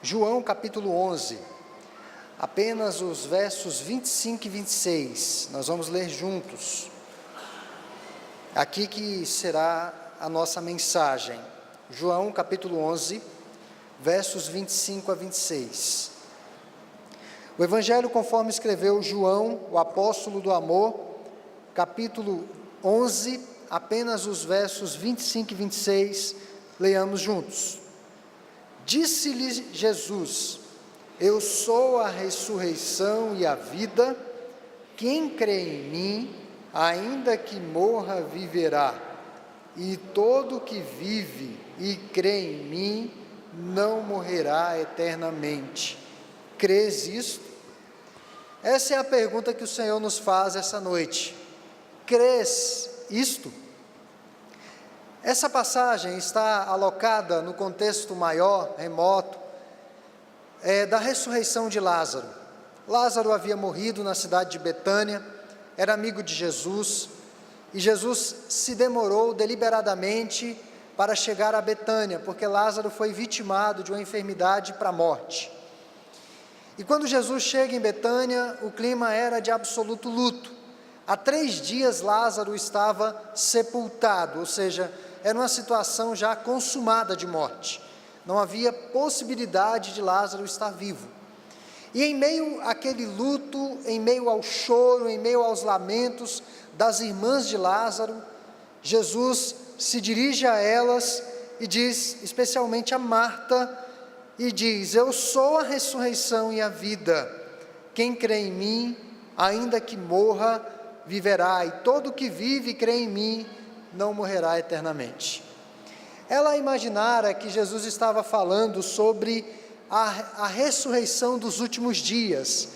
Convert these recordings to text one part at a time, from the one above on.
João capítulo 11, apenas os versos 25 e 26, nós vamos ler juntos. Aqui que será a nossa mensagem. João capítulo 11, versos 25 a 26. O Evangelho conforme escreveu João, o apóstolo do amor, capítulo 11, apenas os versos 25 e 26, leamos juntos. Disse-lhe Jesus: eu sou a ressurreição e a vida, quem crê em mim, ainda que morra, viverá, e todo que vive e crê em mim, não morrerá eternamente. Crês isto? Essa é a pergunta que o Senhor nos faz essa noite. Crês isto? Essa passagem está alocada no contexto maior, remoto, da ressurreição de Lázaro. Lázaro havia morrido na cidade de Betânia, era amigo de Jesus, e Jesus se demorou deliberadamente para chegar a Betânia, porque Lázaro foi vitimado de uma enfermidade para a morte. E quando Jesus chega em Betânia, o clima era de absoluto luto. Há 3 dias Lázaro estava sepultado, ou seja, era uma situação já consumada de morte. Não havia possibilidade de Lázaro estar vivo. E em meio àquele luto, em meio ao choro, em meio aos lamentos das irmãs de Lázaro, Jesus se dirige a elas e diz, especialmente a Marta, e diz: eu sou a ressurreição e a vida, quem crê em mim, ainda que morra, viverá, e todo que vive e crê em mim, não morrerá eternamente. Ela imaginara que Jesus estava falando sobre a ressurreição dos últimos dias,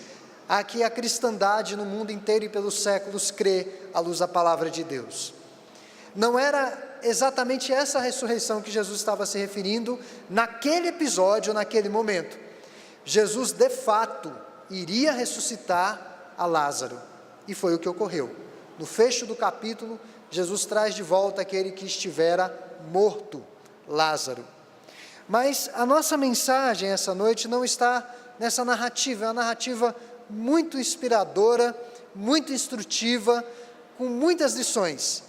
a que a cristandade no mundo inteiro e pelos séculos crê à luz da palavra de Deus. Não era exatamente essa ressurreição que Jesus estava se referindo naquele episódio, naquele momento. Jesus de fato iria ressuscitar a Lázaro, e foi o que ocorreu. No fecho do capítulo, Jesus traz de volta aquele que estivera morto, Lázaro. Mas a nossa mensagem essa noite não está nessa narrativa, é uma narrativa muito inspiradora, muito instrutiva, com muitas lições.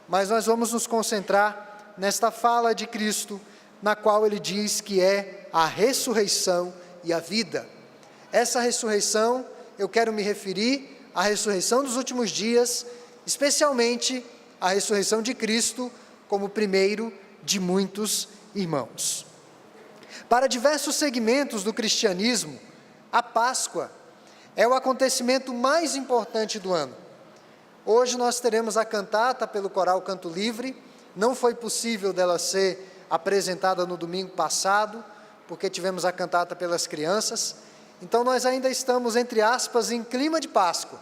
Mas nós vamos nos concentrar nesta fala de Cristo, na qual ele diz que é a ressurreição e a vida. Essa ressurreição, eu quero me referir à ressurreição dos últimos dias, especialmente a ressurreição de Cristo como primeiro de muitos irmãos. Para diversos segmentos do cristianismo, a Páscoa é o acontecimento mais importante do ano. Hoje nós teremos a cantata pelo coral Canto Livre. Não foi possível dela ser apresentada no domingo passado, porque tivemos a cantata pelas crianças. Então nós ainda estamos, entre aspas, em clima de Páscoa,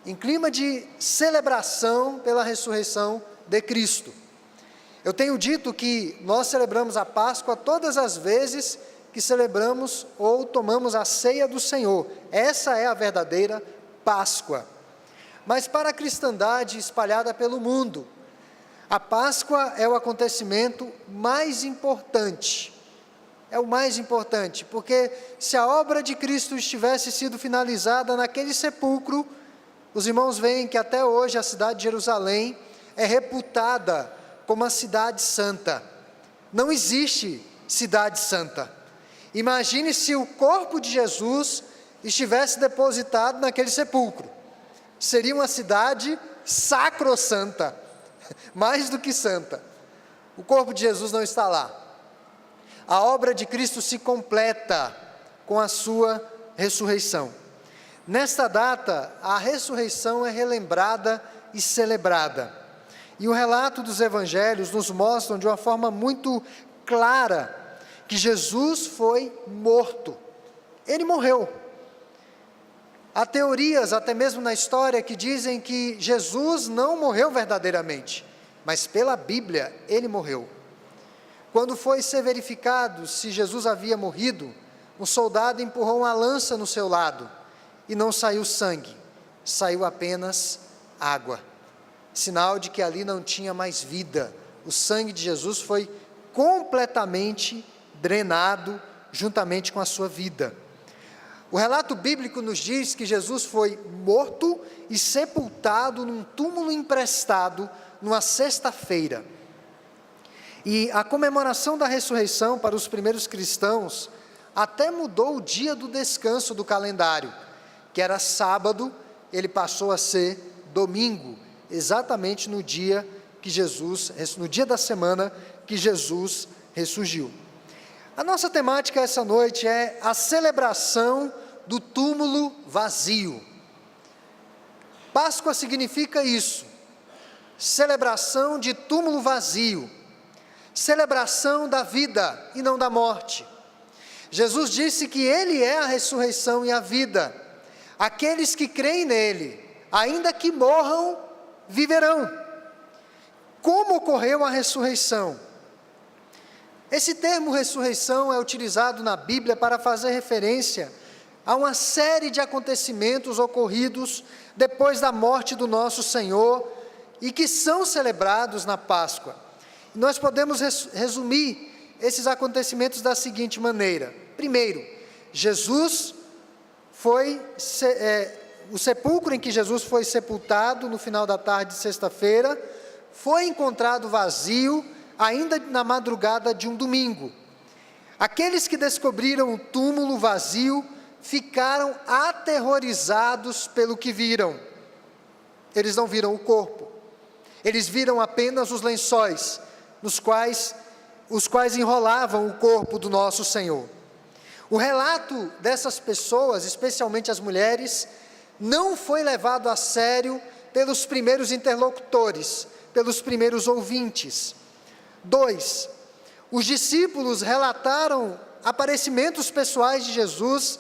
em clima de celebração pela ressurreição de Cristo. Eu tenho dito que nós celebramos a Páscoa todas as vezes que celebramos ou tomamos a ceia do Senhor. Essa é a verdadeira Páscoa. Mas para a cristandade espalhada pelo mundo, a Páscoa é o acontecimento mais importante. É o mais importante, porque se a obra de Cristo estivesse sido finalizada naquele sepulcro, os irmãos veem que até hoje a cidade de Jerusalém é reputada como a cidade santa. Não existe cidade santa. Imagine se o corpo de Jesus estivesse depositado naquele sepulcro. Seria uma cidade sacrossanta, mais do que santa. O corpo de Jesus não está lá. A obra de Cristo se completa com a sua ressurreição. Nesta data, a ressurreição é relembrada e celebrada. E o relato dos evangelhos nos mostram de uma forma muito clara que Jesus foi morto. Ele morreu. Há teorias, até mesmo na história, que dizem que Jesus não morreu verdadeiramente, mas pela Bíblia ele morreu. Quando foi ser verificado se Jesus havia morrido, um soldado empurrou uma lança no seu lado e não saiu sangue, saiu apenas água, sinal de que ali não tinha mais vida. O sangue de Jesus foi completamente drenado juntamente com a sua vida. O relato bíblico nos diz que Jesus foi morto e sepultado num túmulo emprestado numa sexta-feira. E a comemoração da ressurreição para os primeiros cristãos até mudou o dia do descanso do calendário, que era sábado, ele passou a ser domingo, exatamente no dia da semana que Jesus ressurgiu. A nossa temática essa noite é a celebração do túmulo vazio. Páscoa significa isso, celebração de túmulo vazio, celebração da vida e não da morte. Jesus disse que Ele é a ressurreição e a vida. Aqueles que creem nele, ainda que morram, viverão. Como ocorreu a ressurreição? Esse termo ressurreição é utilizado na Bíblia para fazer referência a uma série de acontecimentos ocorridos depois da morte do nosso Senhor e que são celebrados na Páscoa. Nós podemos resumir esses acontecimentos da seguinte maneira. Primeiro, o sepulcro em que Jesus foi sepultado no final da tarde de sexta-feira foi encontrado vazio ainda na madrugada de um domingo. Aqueles que descobriram o túmulo vazio ficaram aterrorizados pelo que viram. Eles não viram o corpo, eles viram apenas os lençóis, os quais enrolavam o corpo do nosso Senhor. O relato dessas pessoas, especialmente as mulheres, não foi levado a sério pelos primeiros interlocutores, pelos primeiros ouvintes. 2. Os discípulos relataram aparecimentos pessoais de Jesus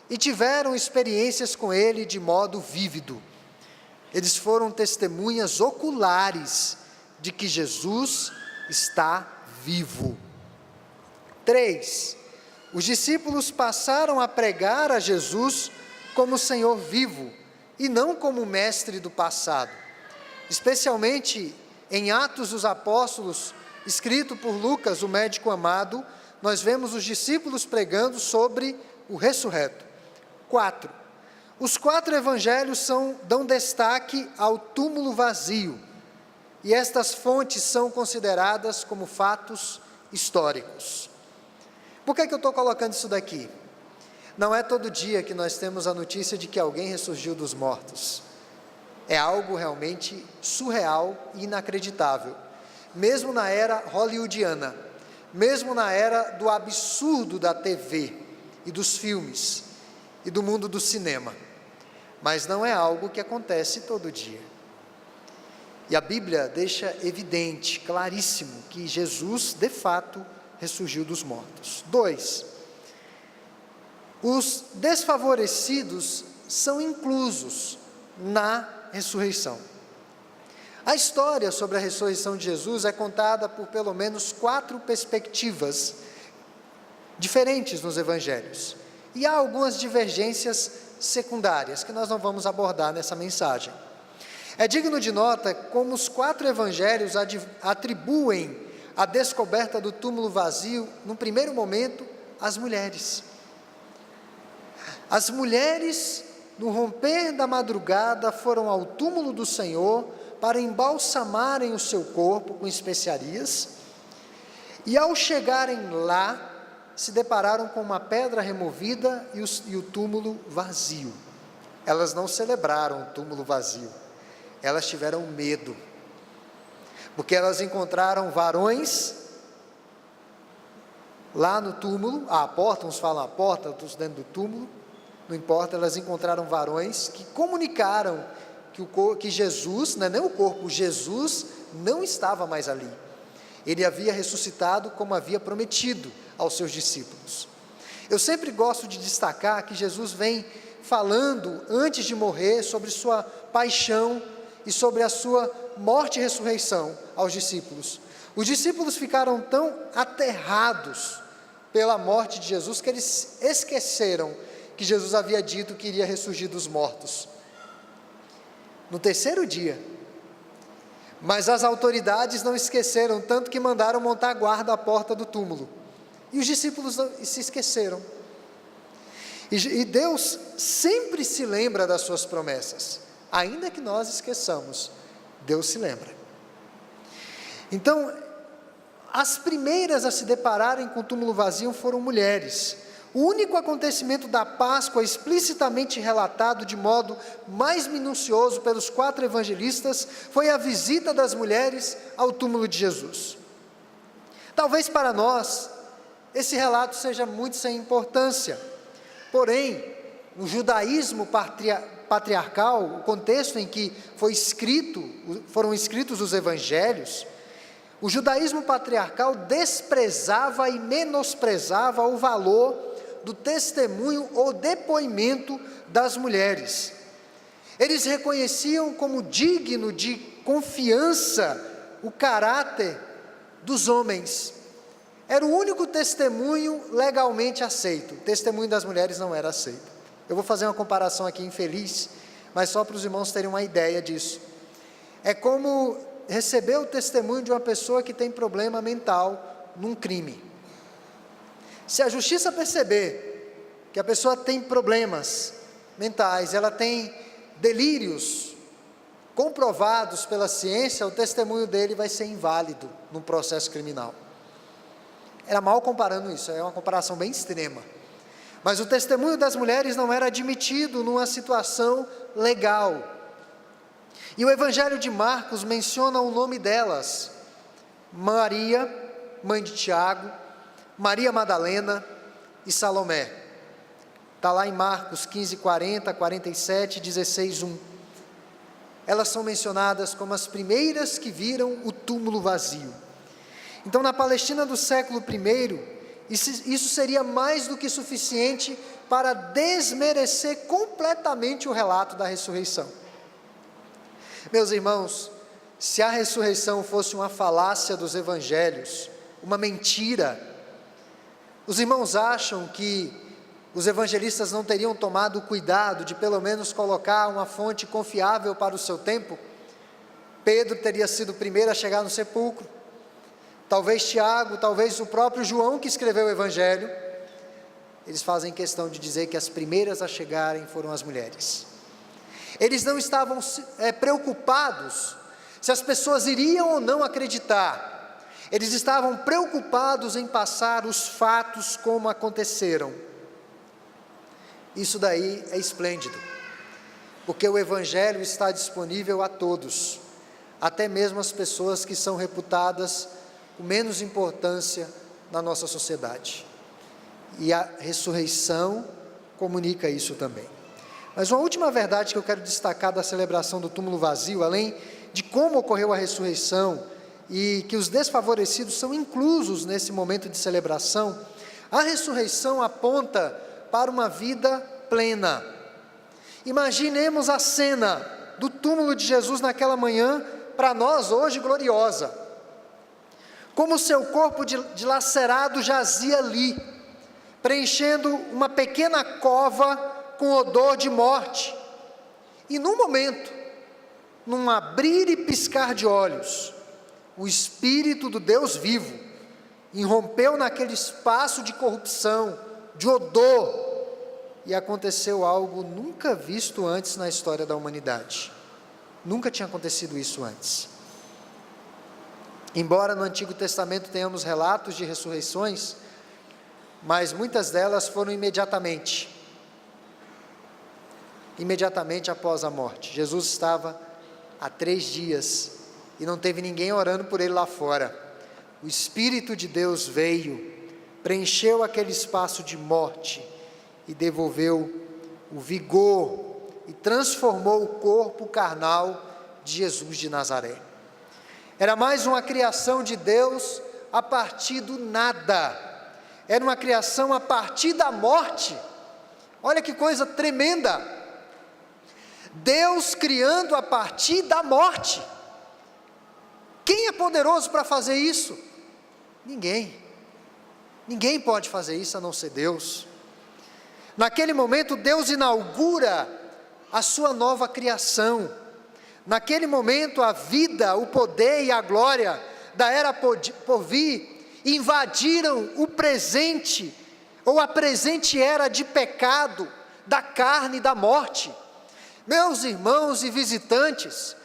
e tiveram experiências com ele de modo vívido. Eles foram testemunhas oculares de que Jesus está vivo. 3. Os discípulos passaram a pregar a Jesus como Senhor vivo e não como mestre do passado. Especialmente em Atos dos Apóstolos, escrito por Lucas, o médico amado, nós vemos os discípulos pregando sobre o ressurreto. 4. Os 4 evangelhos dão destaque ao túmulo vazio, e estas fontes são consideradas como fatos históricos. Por que eu estou colocando isso daqui? Não é todo dia que nós temos a notícia de que alguém ressurgiu dos mortos. É algo realmente surreal e inacreditável. Mesmo na era hollywoodiana, mesmo na era do absurdo da TV e dos filmes e do mundo do cinema. Mas não é algo que acontece todo dia. E a Bíblia deixa evidente, claríssimo, que Jesus, de fato, ressurgiu dos mortos. 2. Os desfavorecidos são inclusos na ressurreição. A história sobre a ressurreição de Jesus é contada por pelo menos 4 perspectivas diferentes nos evangelhos. E há algumas divergências secundárias que nós não vamos abordar nessa mensagem. É digno de nota como os 4 evangelhos atribuem a descoberta do túmulo vazio, no primeiro momento, às mulheres. As mulheres, no romper da madrugada, foram ao túmulo do Senhor para embalsamarem o seu corpo com especiarias, e ao chegarem lá, se depararam com uma pedra removida e o túmulo vazio. Elas não celebraram o túmulo vazio, elas tiveram medo, porque elas encontraram varões lá no túmulo, à porta, uns falam à porta, outros dentro do túmulo, não importa, elas encontraram varões que comunicaram que Jesus, não é nem o corpo, Jesus não estava mais ali. Ele havia ressuscitado como havia prometido aos seus discípulos. Eu sempre gosto de destacar que Jesus vem falando, antes de morrer, sobre sua paixão e sobre a sua morte e ressurreição aos discípulos. Os discípulos ficaram tão aterrados pela morte de Jesus que eles esqueceram que Jesus havia dito que iria ressurgir dos mortos no terceiro dia. Mas as autoridades não esqueceram, tanto que mandaram montar guarda à porta do túmulo. E os discípulos se esqueceram. E Deus sempre se lembra das suas promessas, ainda que nós esqueçamos, Deus se lembra. Então, as primeiras a se depararem com o túmulo vazio foram mulheres. O único acontecimento da Páscoa explicitamente relatado de modo mais minucioso pelos 4 evangelistas foi a visita das mulheres ao túmulo de Jesus. Talvez para nós, esse relato seja muito sem importância. Porém, no judaísmo patriarcal, o contexto em que foram escritos os evangelhos, o judaísmo patriarcal desprezava e menosprezava o valor do testemunho ou depoimento das mulheres. Eles reconheciam como digno de confiança o caráter dos homens. Era o único testemunho legalmente aceito. O testemunho das mulheres não era aceito. Eu vou fazer uma comparação aqui infeliz, mas só para os irmãos terem uma ideia disso. É como receber o testemunho de uma pessoa que tem problema mental num crime. Se a justiça perceber que a pessoa tem problemas mentais, ela tem delírios comprovados pela ciência, o testemunho dele vai ser inválido num processo criminal. Era mal comparando isso, é uma comparação bem extrema. Mas o testemunho das mulheres não era admitido numa situação legal. E o Evangelho de Marcos menciona o nome delas: Maria, mãe de Tiago, Maria Madalena e Salomé. Está lá em Marcos 15, 40, 47, 16, 1. Elas são mencionadas como as primeiras que viram o túmulo vazio. Então, na Palestina do século I, isso seria mais do que suficiente para desmerecer completamente o relato da ressurreição. Meus irmãos, se a ressurreição fosse uma falácia dos evangelhos, uma mentira, os irmãos acham que os evangelistas não teriam tomado o cuidado de pelo menos colocar uma fonte confiável para o seu tempo? Pedro teria sido o primeiro a chegar no sepulcro, talvez Tiago, talvez o próprio João que escreveu o Evangelho. Eles fazem questão de dizer que as primeiras a chegarem foram as mulheres. Eles não estavam preocupados se as pessoas iriam ou não acreditar. Eles estavam preocupados em passar os fatos como aconteceram. Isso daí é esplêndido, porque o Evangelho está disponível a todos, até mesmo as pessoas que são reputadas com menos importância na nossa sociedade. E a ressurreição comunica isso também. Mas uma última verdade que eu quero destacar da celebração do túmulo vazio, além de como ocorreu a ressurreição e que os desfavorecidos são inclusos nesse momento de celebração, a ressurreição aponta para uma vida plena. Imaginemos a cena do túmulo de Jesus naquela manhã, para nós hoje gloriosa. Como seu corpo dilacerado jazia ali, preenchendo uma pequena cova com odor de morte. E num momento, num abrir e piscar de olhos, o Espírito do Deus vivo irrompeu naquele espaço de corrupção, de odor, e aconteceu algo nunca visto antes na história da humanidade. Nunca tinha acontecido isso antes. Embora no Antigo Testamento tenhamos relatos de ressurreições, mas muitas delas foram imediatamente após a morte. Jesus estava há 3 dias e não teve ninguém orando por ele lá fora. O Espírito de Deus veio, preencheu aquele espaço de morte e devolveu o vigor e transformou o corpo carnal de Jesus de Nazaré. Era mais uma criação de Deus a partir do nada. Era uma criação a partir da morte. Olha que coisa tremenda. Deus criando a partir da morte. Quem é poderoso para fazer isso? Ninguém. Ninguém pode fazer isso a não ser Deus. Naquele momento, Deus inaugura a sua nova criação. Naquele momento, a vida, o poder e a glória da era por vir invadiram o presente, ou a presente era de pecado, da carne e da morte. Meus irmãos e visitantes,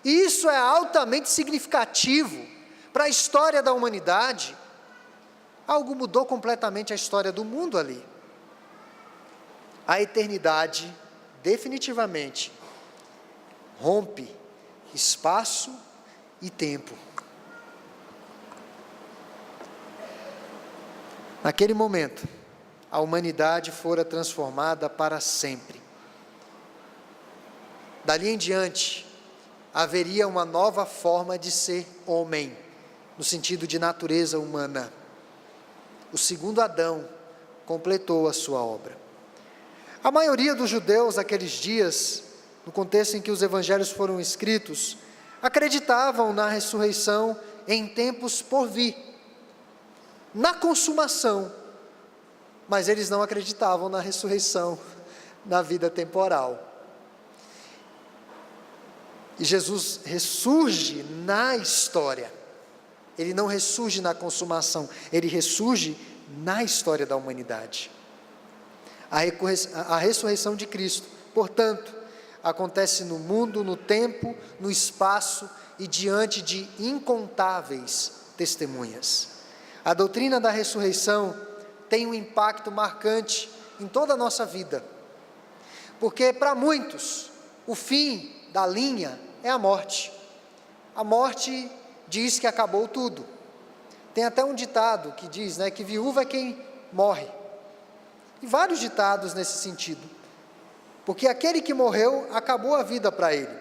isso é altamente significativo para a história da humanidade. Algo mudou completamente a história do mundo ali. A eternidade, definitivamente, rompe espaço e tempo. Naquele momento, a humanidade fora transformada para sempre. Dali em diante, haveria uma nova forma de ser homem, no sentido de natureza humana. O segundo Adão completou a sua obra. A maioria dos judeus daqueles dias, no contexto em que os evangelhos foram escritos, acreditavam na ressurreição em tempos por vir, na consumação, mas eles não acreditavam na ressurreição na vida temporal. E Jesus ressurge na história. Ele não ressurge na consumação, ele ressurge na história da humanidade. A ressurreição de Cristo, portanto, acontece no mundo, no tempo, no espaço e diante de incontáveis testemunhas. A doutrina da ressurreição tem um impacto marcante em toda a nossa vida, porque para muitos, o fim da linha é a morte. A morte diz que acabou tudo. Tem até um ditado que diz, que viúva é quem morre. E vários ditados nesse sentido. Porque aquele que morreu, acabou a vida para ele.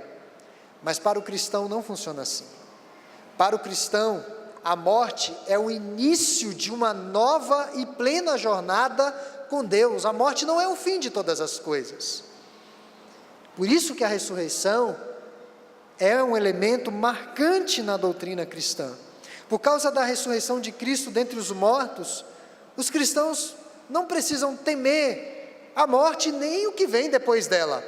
Mas para o cristão não funciona assim. Para o cristão, a morte é o início de uma nova e plena jornada com Deus. A morte não é o fim de todas as coisas. Por isso que a ressurreição é um elemento marcante na doutrina cristã. Por causa da ressurreição de Cristo dentre os mortos, os cristãos não precisam temer a morte nem o que vem depois dela.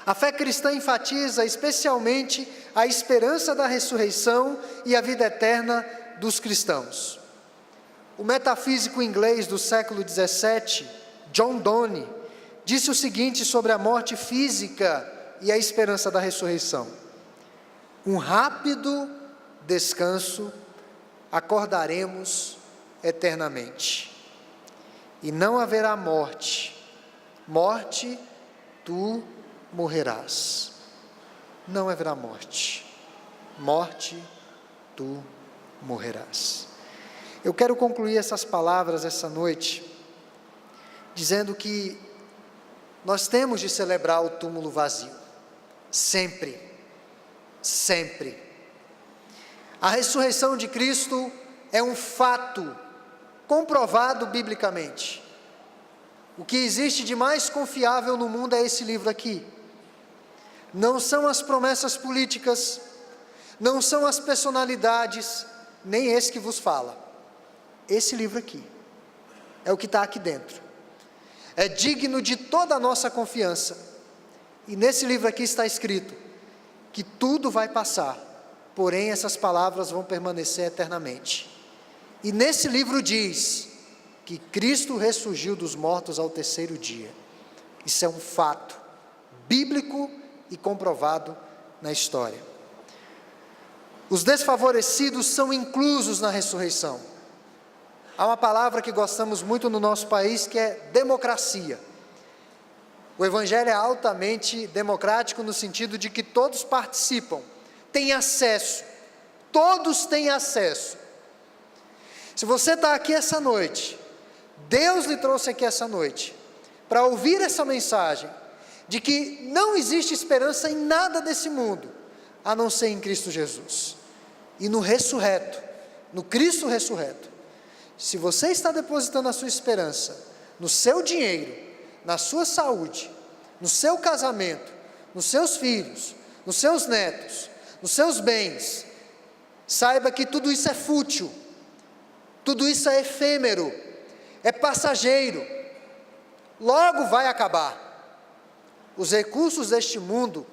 A fé cristã enfatiza especialmente a esperança da ressurreição e a vida eterna dos cristãos. O metafísico inglês do século XVII, John Donne, disse o seguinte sobre a morte física e a esperança da ressurreição: um rápido descanso, acordaremos eternamente, e não haverá morte. Morte, tu morrerás. Não haverá morte. Morte, tu morrerás. Eu quero concluir essas palavras essa noite, dizendo que nós temos de celebrar o túmulo vazio. Sempre. Sempre. A ressurreição de Cristo é um fato comprovado biblicamente. O que existe de mais confiável no mundo é esse livro aqui. Não são as promessas políticas, não são as personalidades, nem esse que vos fala. Esse livro aqui é o que está aqui dentro. É digno de toda a nossa confiança. E nesse livro aqui está escrito que tudo vai passar, porém essas palavras vão permanecer eternamente. E nesse livro diz que Cristo ressurgiu dos mortos ao terceiro dia. Isso é um fato bíblico e comprovado na história. Os desfavorecidos são inclusos na ressurreição. Há uma palavra que gostamos muito no nosso país, que é democracia. O evangelho é altamente democrático no sentido de que todos participam, têm acesso, todos têm acesso. Se você está aqui essa noite, Deus lhe trouxe aqui essa noite, para ouvir essa mensagem, de que não existe esperança em nada desse mundo, a não ser em Cristo Jesus, e no ressurreto, no Cristo ressurreto. Se você está depositando a sua esperança no seu dinheiro, na sua saúde, no seu casamento, nos seus filhos, nos seus netos, nos seus bens, saiba que tudo isso é fútil, tudo isso é efêmero, é passageiro, logo vai acabar. Os recursos deste mundo,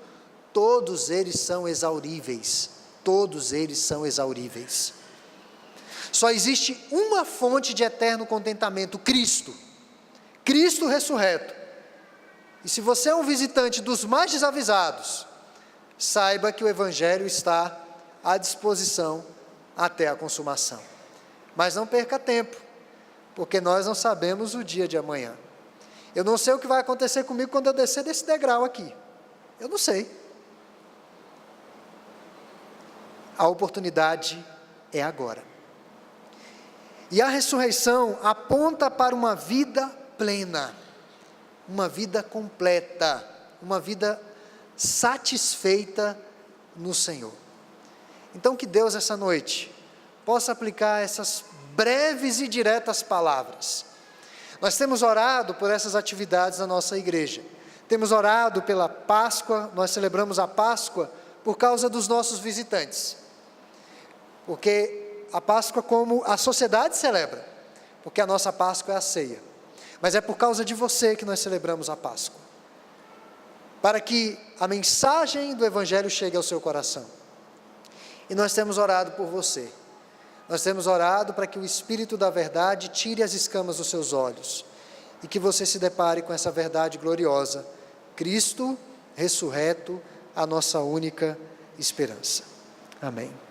todos eles são exauríveis, todos eles são exauríveis. Só existe uma fonte de eterno contentamento: Cristo. Cristo ressurreto. E se você é um visitante dos mais desavisados, saiba que o Evangelho está à disposição até a consumação. Mas não perca tempo, porque nós não sabemos o dia de amanhã. Eu não sei o que vai acontecer comigo quando eu descer desse degrau aqui. Eu não sei. A oportunidade é agora. E a ressurreição aponta para uma vida plena, uma vida completa, uma vida satisfeita no Senhor. Então que Deus essa noite possa aplicar essas breves e diretas palavras. Nós temos orado por essas atividades na nossa igreja. Temos orado pela Páscoa, nós celebramos a Páscoa por causa dos nossos visitantes. Porque a Páscoa, como a sociedade celebra, porque a nossa Páscoa é a ceia. Mas é por causa de você que nós celebramos a Páscoa. Para que a mensagem do Evangelho chegue ao seu coração. E nós temos orado por você. Nós temos orado para que o Espírito da verdade tire as escamas dos seus olhos. E que você se depare com essa verdade gloriosa. Cristo ressurreto, a nossa única esperança. Amém.